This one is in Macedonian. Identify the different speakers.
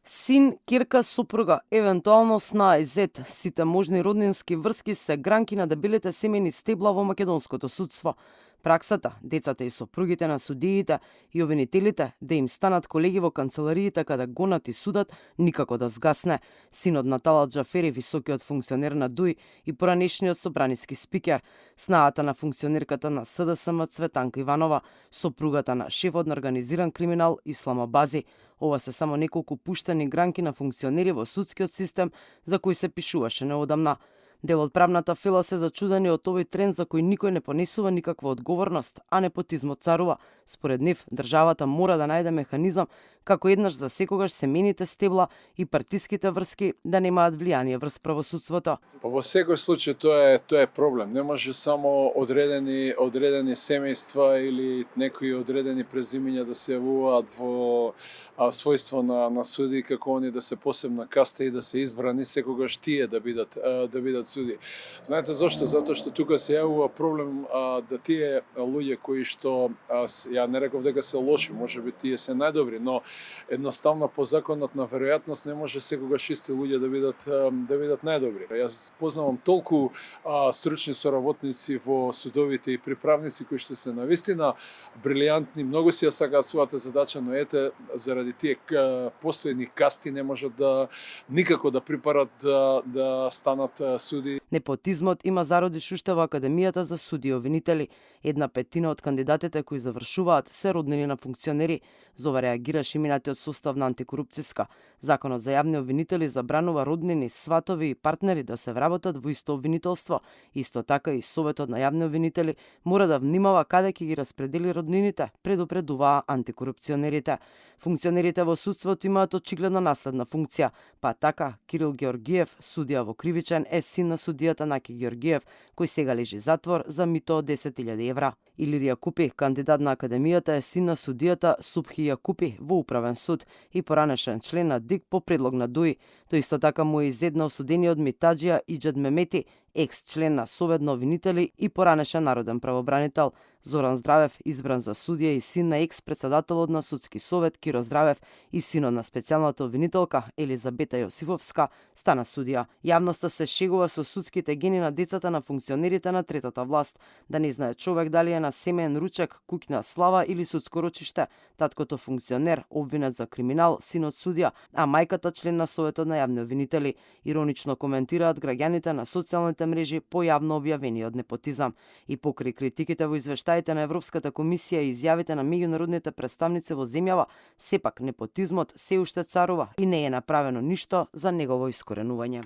Speaker 1: Син, ќерка, сопруга, евентуално сна и зет, сите можни роднински врски се гранки на дебелите семејни стебла во македонското судство. Праксата, децата и сопругите на судиите и обвинителите да им станат колеги во канцелариите каде гонат и судат, никако да згасне. Синот на Талат Џафери, високиот функционер на ДУИ и поранешниот собраниски спикер, снаата на функционерката на СДСМ Цветанка Иванова, сопругата на шефот на организиран криминал Ислам Абази. Ова се само неколку пуштени гранки на функционери во судскиот систем за кои се пишуваше неодамна. Дел од правната фила се зачудени од овој тренд за кој никој не понесува никаква одговорност, а непотизмот царува. Според нив, државата мора да најде механизам како еднаш за секогаш семените стебла и партиските врски да немаат влијание врз правосудството.
Speaker 2: Во секој случај тоа е проблем. Не може само одредени семејства или некои одредени презимиња да се јавуваат во својство на суди, како они да се посебна каста и да се избрани секогаш тие да бидат суди. Знаете зошто? Затоа што тука се јавува проблем да тие луѓе кои што ја не реков дека се лоши, можеби тие се најдобри, но едноставно по законот на веројатност не може секогаш исти луѓе да бидат најдобри. Јас познавам толку стручни соработници во судовите и приправници кои што се навистина брилијантни, многу си ја сакаат својата задача, но ете заради тие постојни касти не можат никако да припарат да станат суди.
Speaker 1: Непотизмот има зародиш уште во Академијата за суди и обвинители. 1/5 од кандидатите кои завршуваат се роднини на функционери. За ова реагираше минатиот состав на антикорупцијска. Законот за јавни обвинители забранува роднини, сватови и партнери да се вработат во исто обвинителство. Исто така и Советот на јавни обвинители мора да внимава каде ќе ги распредели роднините, предупредуваа антикорупционерите. Функционерите во судството имаат очигледна наследна функција, па така Кирил Георгиев, судија во Кривичен, е син на судијата Наки Георгиев, кој сега лежи затвор за мито од 10.000 евра. Илирија Купи, кандидат на Академијата, е син на судијата Субхи Јакупи во Управен суд и поранешен член на ДИК по предлог на ДУИ. Тој исто така му е изедна осудениот Митаџија Иџет Мемети, екс-член на Совет на обвинители и поранешен народен правобранител. Зоран Здравев, избран за судија и син на екс-председателот на Судски совет Киро Здравев и синот на специјалната обвинителка Елизабета Јосифовска, стана судија. Јавноста се шегува со судските гени на децата на функционерите на третата власт. Да не знае човек дали е на семеен ручек, куќна слава или судско рочиште. Таткото функционер, обвинет за криминал, синот судија, а мајката член на Советот на јавни обвинители. Иронично коментираат граѓаните на социјалните мрежи по јавно објавениот непотизам. И покрај критиките во извештаите на Европската комисија и изјавите на меѓународните представници во земјава, сепак непотизмот се уште царува и не е направено ништо за негово искоренување.